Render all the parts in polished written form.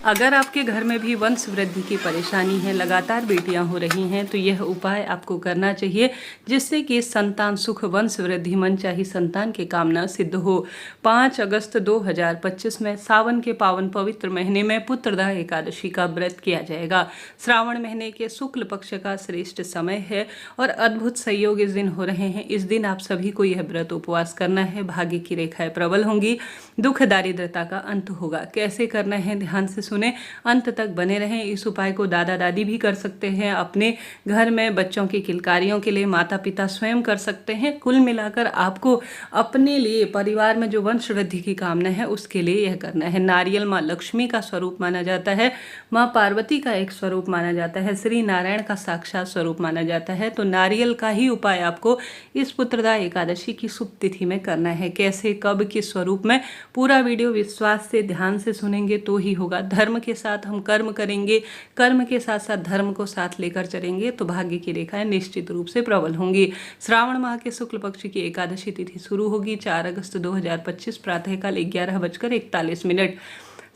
अगर आपके घर में भी वंश वृद्धि की परेशानी है, लगातार बेटियां हो रही हैं, तो यह उपाय आपको करना चाहिए जिससे कि संतान सुख, वंश वृद्धि, मनचाही संतान की कामना सिद्ध हो। 5 अगस्त 2025 में सावन के पावन पवित्र महीने में पुत्रदा एकादशी का व्रत किया जाएगा। श्रावण महीने के शुक्ल पक्ष का श्रेष्ठ समय है और अद्भुत संयोग इस दिन हो रहे हैं। इस दिन आप सभी को यह व्रत उपवास करना है। भाग्य की रेखाएं प्रबल होंगी, दुख दारिद्रता का अंत होगा। कैसे करना है ध्यान से सुने, अंत तक बने रहें। इस उपाय को दादा दादी भी कर सकते हैं, अपने घर में बच्चों की किलकारियों के लिए माता पिता स्वयं कर सकते हैं। कुल मिलाकर आपको अपने लिए, परिवार में जो वंश वृद्धि की कामना है उसके लिए यह करना है। नारियल माँ लक्ष्मी का स्वरूप माना जाता है, माँ पार्वती का एक स्वरूप माना जाता है, श्री नारायण का साक्षात स्वरूप माना जाता है। तो नारियल का ही उपाय आपको इस पुत्रदा एकादशी की शुभ तिथि में करना है। कैसे, कब, किस स्वरूप में, पूरा वीडियो विश्वास से ध्यान से सुनेंगे तो ही होगा। धर्म के साथ हम कर्म करेंगे, कर्म के साथ साथ धर्म को साथ लेकर चलेंगे तो भाग्य की रेखाएं निश्चित रूप से प्रबल होंगी। श्रावण माह के शुक्ल पक्ष की एकादशी तिथि शुरू होगी 4 अगस्त 2025 प्रातःकाल 11:41।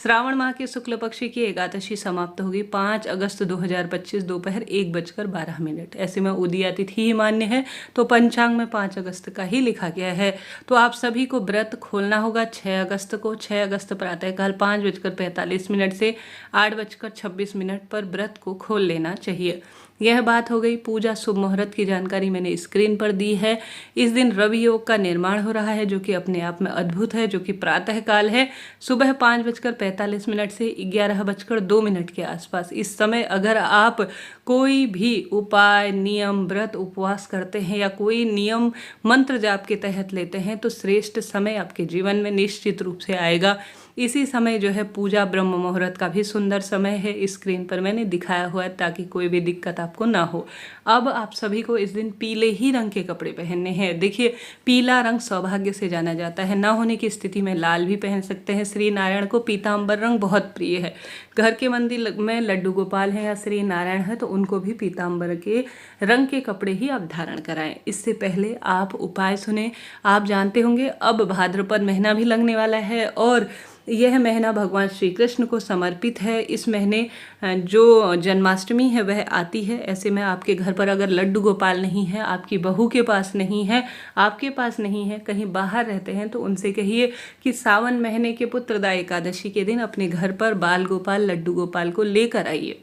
श्रावण माह के शुक्ल पक्ष की एकादशी समाप्त होगी 5 अगस्त 2025 दोपहर 1:12। ऐसे में उदया तिथि ही मान्य है तो पंचांग में 5 अगस्त का ही लिखा गया है। तो आप सभी को व्रत खोलना होगा 6 अगस्त को। 6 अगस्त प्रातःकाल 5:45 से 8:26 पर व्रत को खोल लेना चाहिए। यह बात हो गई। पूजा शुभ मुहूर्त की जानकारी मैंने स्क्रीन पर दी है। इस दिन रवि योग का निर्माण हो रहा है जो कि अपने आप में अद्भुत है, जो कि प्रातः काल है सुबह 5:45 से 11:02 के आसपास। इस समय अगर आप कोई भी उपाय, नियम, व्रत, उपवास करते हैं या कोई नियम मंत्र जाप के तहत लेते हैं तो श्रेष्ठ समय आपके जीवन में निश्चित रूप से आएगा। इसी समय जो है पूजा ब्रह्म मुहूर्त का भी सुंदर समय है, स्क्रीन पर मैंने दिखाया हुआ है ताकि कोई भी दिक्कत आपको ना हो। अब आप सभी को इस दिन पीले ही रंग के कपड़े पहनने हैं। देखिए, पीला रंग सौभाग्य से जाना जाता है। ना होने की स्थिति में लाल भी पहन सकते हैं। श्री नारायण को पीताम्बर रंग बहुत प्रिय है। घर के मंदिर में लड्डू गोपाल है या श्री नारायण है तो उनको भी पीताम्बर के रंग के कपड़े ही आप धारण कराएं। इससे पहले आप उपाय सुने। आप जानते होंगे अब भाद्रपद महीना भी लगने वाला है और यह महीना भगवान श्री कृष्ण को समर्पित है। इस महीने जो जन्माष्टमी है वह आती है। ऐसे में आपके घर पर अगर लड्डू गोपाल नहीं है, आपकी बहू के पास नहीं है, आपके पास नहीं है, कहीं बाहर रहते हैं तो उनसे कहिए कि सावन महीने के पुत्रदा एकादशी के दिन अपने घर पर बाल गोपाल, लड्डू गोपाल को लेकर आइए।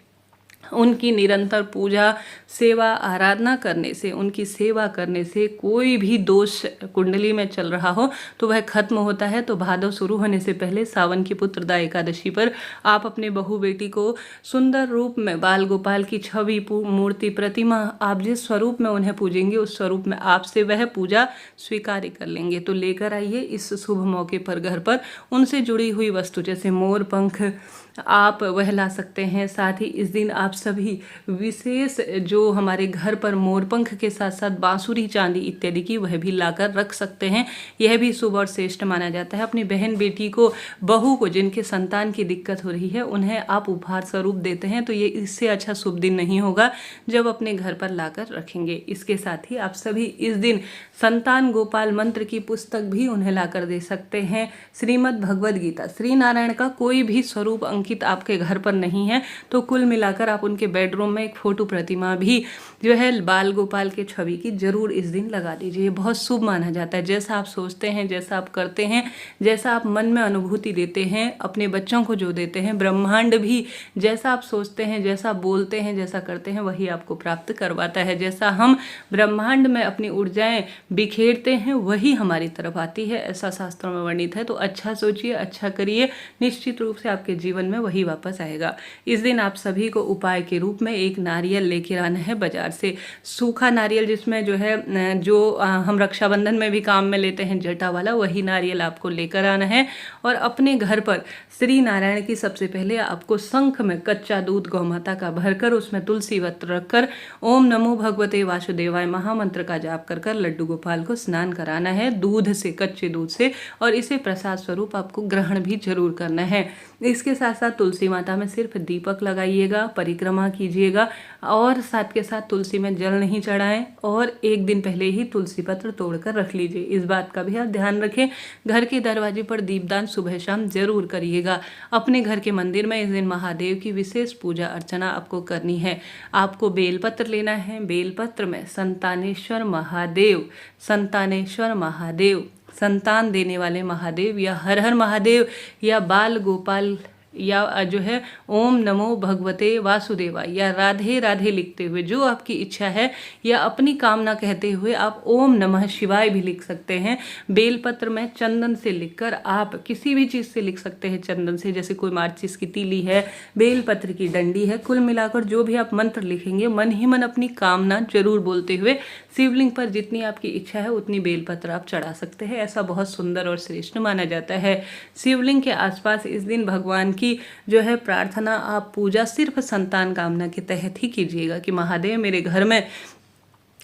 उनकी निरंतर पूजा, सेवा, आराधना करने से, उनकी सेवा करने से कोई भी दोष कुंडली में चल रहा हो तो वह खत्म होता है। तो भादव शुरू होने से पहले सावन की पुत्रदा एकादशी पर आप अपने बहू बेटी को सुंदर रूप में बाल गोपाल की छवि, मूर्ति, प्रतिमा, आप जिस स्वरूप में उन्हें पूजेंगे उस स्वरूप में आपसे वह पूजा स्वीकार कर लेंगे। तो लेकर आइए इस शुभ मौके पर घर पर उनसे जुड़ी हुई वस्तु जैसे मोर पंख आप वह ला सकते हैं। साथ ही इस दिन आप सभी विशेष जो हमारे घर पर मोरपंख के साथ साथ बांसुरी, चांदी इत्यादि की वह भी लाकर रख सकते हैं। यह भी शुभ और श्रेष्ठ माना जाता है। अपनी बहन, बेटी को, बहू को जिनके संतान की दिक्कत हो रही है उन्हें आप उपहार स्वरूप देते हैं तो ये इससे अच्छा शुभ दिन नहीं होगा जब अपने घर पर लाकर रखेंगे। इसके साथ ही आप सभी इस दिन संतान गोपाल मंत्र की पुस्तक भी उन्हें लाकर दे सकते हैं। श्रीमद् भगवद गीता, श्री नारायण का कोई भी स्वरूप अंकित आपके घर पर नहीं है तो कुल मिलाकर आप उनके बेडरूम में एक फोटो प्रतिमा भी जो है बाल गोपाल के छवि की जरूर इस दिन लगा दीजिए। बहुत शुभ माना जाता है। जैसा आप सोचते हैं, जैसा आप करते हैं, जैसा आप मन में अनुभूति देते हैं, अपने बच्चों को जो देते हैं, ब्रह्मांड भी जैसा आप सोचते हैं, जैसा बोलते हैं, जैसा करते हैं वही आपको प्राप्त करवाता है। जैसा हम ब्रह्मांड में अपनी ऊर्जाएं बिखेरते हैं वही हमारी तरफ आती है, ऐसा शास्त्रों में वर्णित है। तो अच्छा सोचिए, अच्छा करिए, निश्चित रूप से आपके जीवन में वही वापस आएगा। इस दिन आप सभी को उपाय के रूप में एक नारियल लेकर आना है बाजार से। सूखा नारियल जिसमें जो है जो हम रक्षाबंधन में भी काम में लेते हैं जटा वाला, वही नारियल आपको लेकर आना है। और अपने घर पर श्री नारायण की सबसे पहले आपको शंख में कच्चा दूध गौ माता का भरकर उसमें तुलसी वस्त्र रखकर ओम नमो भगवते वासुदेवाय महामंत्र का जाप कर कर लड्डू गोपाल को स्नान कराना है दूध से, कच्चे दूध से, और इसे प्रसाद स्वरूप आपको ग्रहण भी जरूर करना है। इसके साथ साथ साथ तुलसी माता में सिर्फ दीपक लगाइएगा, परिक्रमा कीजिएगा और साथ के साथ तुलसी में जल नहीं चढ़ाएं और एक दिन पहले ही तुलसी पत्र तोड़कर रख लीजिए। इस बात का भी आप ध्यान रखें। घर के दरवाजे पर दीपदान सुबह शाम जरूर करिएगा। अपने घर के मंदिर में इस दिन महादेव की विशेष पूजा अर्चना आपको करनी है। आपको बेलपत्र लेना है। बेलपत्र में संतानेश्वर महादेव, संतानेश्वर महादेव, संतान देने वाले महादेव या हर हर महादेव या बाल गोपाल या जो है ओम नमो भगवते वासुदेवाय या राधे राधे लिखते हुए जो आपकी इच्छा है या अपनी कामना कहते हुए आप ओम नमः शिवाय भी लिख सकते हैं। बेलपत्र में चंदन से लिखकर आप किसी भी चीज़ से लिख सकते हैं चंदन से, जैसे कोई माचिस की तीली है, बेलपत्र की डंडी है, कुल मिलाकर जो भी आप मंत्र लिखेंगे मन ही मन अपनी कामना जरूर बोलते हुए शिवलिंग पर जितनी आपकी इच्छा है उतनी बेलपत्र आप चढ़ा सकते हैं। ऐसा बहुत सुंदर और श्रेष्ठ माना जाता है। शिवलिंग के आसपास इस दिन भगवान की जो है प्रार्थना, आप पूजा सिर्फ संतान कामना के तहत ही कीजिएगा कि महादेव मेरे घर में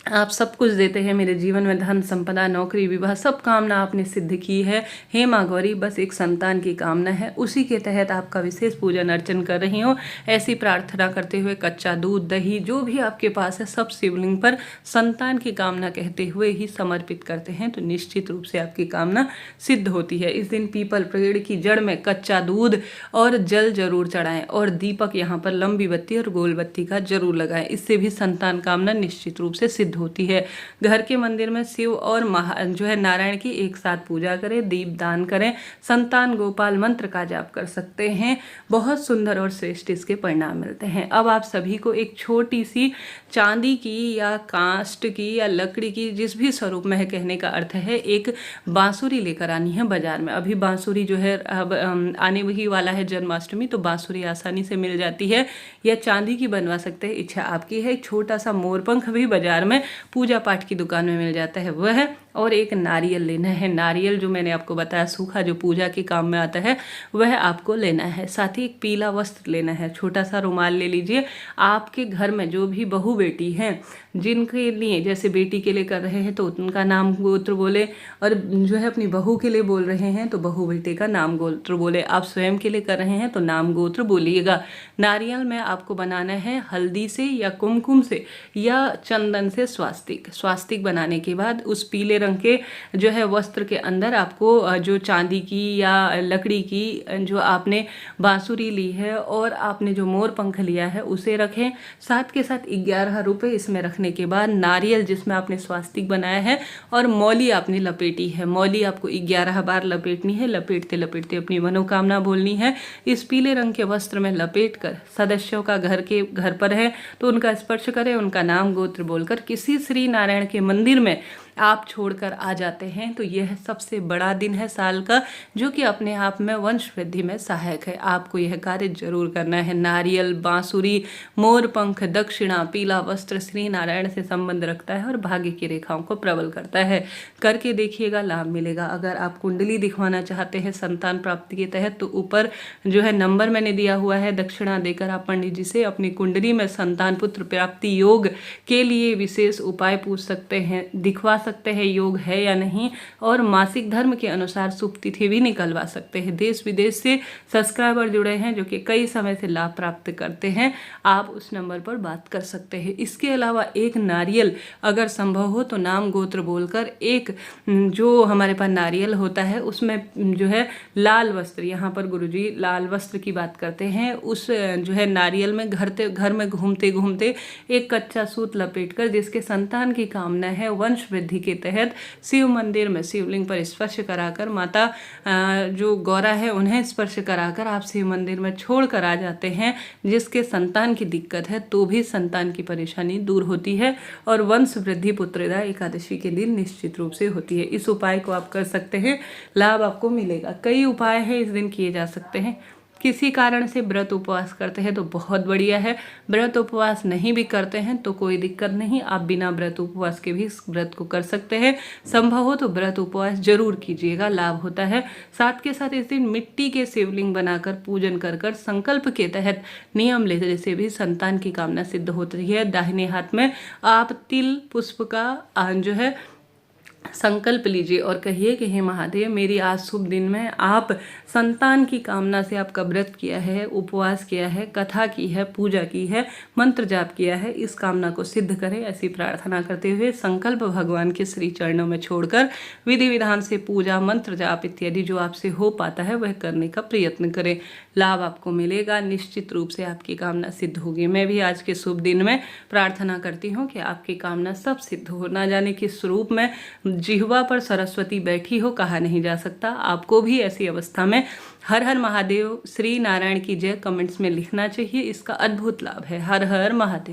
आप सब कुछ देते हैं, मेरे जीवन में धन संपदा नौकरी विवाह सब कामना आपने सिद्ध की है, हे माँ गौरी बस एक संतान की कामना है, उसी के तहत आपका विशेष पूजन अर्चन कर रही हूँ। ऐसी प्रार्थना करते हुए कच्चा दूध दही जो भी आपके पास है सब शिवलिंग पर संतान की कामना कहते हुए ही समर्पित करते हैं तो निश्चित रूप से आपकी कामना सिद्ध होती है। इस दिन पीपल पेड़ की जड़ में कच्चा दूध और जल जरूर चढ़ाएं और दीपक यहाँ पर लंबी बत्ती और गोल बत्ती का जरूर लगाएं। इससे भी संतान कामना निश्चित रूप से सिद्ध होती है। घर के मंदिर में शिव और जो है नारायण की एक साथ पूजा करें, दीप दान करें, संतान गोपाल मंत्र का जाप कर सकते हैं। बहुत सुंदर और श्रेष्ठ इसके परिणाम मिलते हैं। अब आप सभी को एक छोटी सी चांदी की या कांस्ट की या लकड़ी की जिस भी स्वरूप में है, कहने का अर्थ है एक बांसुरी लेकर आनी है बाजार में। अभी बांसुरी जो है अब आने वही वाला है जन्माष्टमी, तो बांसुरी आसानी से मिल जाती है या चांदी की बनवा सकते हैं, इच्छा आपकी है। एक छोटा सा मोरपंख भी बाजार में पूजा पाठ की दुकान में मिल जाता है वह है। और एक नारियल लेना है। नारियल जो मैंने आपको बताया सूखा जो पूजा के काम में आता है वह आपको लेना है। साथ ही एक पीला वस्त्र लेना है, छोटा सा रुमाल ले लीजिए। आपके घर में जो भी बहू बेटी हैं जिनके लिए, जैसे बेटी के लिए कर रहे हैं तो उनका नाम गोत्र बोले, और जो है अपनी बहू के लिए बोल रहे हैं तो बहू बेटे का नाम गोत्र बोले। आप स्वयं के लिए कर रहे हैं तो नाम गोत्र बोलिएगा। नारियल में आपको बनाना है हल्दी से या कुमकुम से या चंदन से स्वास्तिक। स्वास्तिक बनाने के बाद उस पीले रंग के जो है वस्त्र के अंदर आपको जो चांदी की या लकड़ी की जो आपने बांसुरी ली है और आपने जो मोर पंख लिया है उसे रखें। साथ के साथ 11 रुपये इसमें रखने के बाद नारियल जिसमें आपने स्वास्तिक बनाया है और मौली आपने लपेटी है, मौली आपको 11 बार लपेटनी है। लपेटते लपेटते अपनी मनोकामना बोलनी है। इस पीले रंग के वस्त्र में लपेट कर सदस्यों का घर पर है तो उनका स्पर्श करें, उनका नाम गोत्र बोलकर किसी श्री नारायण के मंदिर में आप छोड़कर आ जाते हैं तो यह सबसे बड़ा दिन है साल का, जो कि अपने आप में वंश वृद्धि में सहायक है। आपको यह कार्य जरूर करना है। नारियल, बांसुरी, मोर पंख, दक्षिणा, पीला वस्त्र श्री नारायण से संबंध रखता है और भाग्य की रेखाओं को प्रबल करता है। करके देखिएगा, लाभ मिलेगा। अगर आप कुंडली दिखवाना चाहते हैं संतान प्राप्ति के तहत तो ऊपर जो है नंबर मैंने दिया हुआ है, दक्षिणा देकर आप पंडित जी से अपनी कुंडली में संतान पुत्र प्राप्ति योग के लिए विशेष उपाय पूछ सकते हैं, दिखवा सकते हैं योग है या नहीं, और मासिक धर्म के अनुसार शुभ तिथि भी निकलवा सकते हैं। देश विदेश से सब्सक्राइबर जुड़े हैं जो कि कई समय से लाभ प्राप्त करते हैं, आप उस नंबर पर बात कर सकते हैं। इसके अलावा एक नारियल अगर संभव हो तो नाम गोत्र बोलकर एक जो हमारे पास नारियल होता है उसमें जो है लाल वस्त्र, यहाँ पर गुरुजी लाल वस्त्र की बात करते हैं, उस जो है नारियल में घर में घूमते घूमते एक कच्चा सूत लपेटकर जिसके संतान की कामना है वंश वृद्धि के तहत शिव मंदिर में शिवलिंग पर स्पर्श कराकर, माता जो गौरा है उन्हें स्पर्श कराकर आप शिव मंदिर में छोड़ कर आ जाते हैं। जिसके संतान की दिक्कत है तो भी संतान की परेशानी दूर होती है और वंश वृद्धि पुत्रदा एकादशी के दिन निश्चित रूप से होती है। इस उपाय को आप कर सकते हैं, लाभ आपको मिलेगा। कई उपाय हैं इस दिन किए जा सकते हैं। किसी कारण से व्रत उपवास करते हैं तो बहुत बढ़िया है। व्रत उपवास नहीं भी करते हैं तो कोई दिक्कत नहीं, आप बिना व्रत उपवास के भी इस व्रत को कर सकते हैं। संभव हो तो व्रत उपवास जरूर कीजिएगा, लाभ होता है। साथ के साथ इस दिन मिट्टी के शिवलिंग बनाकर पूजन कर संकल्प के तहत नियम लेने से भी संतान की कामना सिद्ध होती है। दाहिने हाथ में आप तिल पुष्प का जो है संकल्प लीजिए और कहिए कि हे महादेव, मेरी आज शुभ दिन में आप संतान की कामना से आपका व्रत किया है, उपवास किया है, कथा की है, पूजा की है, मंत्र जाप किया है, इस कामना को सिद्ध करें। ऐसी प्रार्थना करते हुए संकल्प भगवान के श्री चरणों में छोड़कर विधि विधान से पूजा, मंत्र जाप इत्यादि जो आपसे हो पाता है वह करने का प्रयत्न करें। लाभ आपको मिलेगा, निश्चित रूप से आपकी कामना सिद्ध होगी। मैं भी आज के शुभ दिन में प्रार्थना करती हूँ कि आपकी कामना सब सिद्ध हो। ना जाने किस स्वरूप में जिह्वा पर सरस्वती बैठी हो, कहा नहीं जा सकता। आपको भी ऐसी अवस्था में हर हर महादेव, श्री नारायण की जय कमेंट्स में लिखना चाहिए। इसका अद्भुत लाभ है। हर हर महादेव।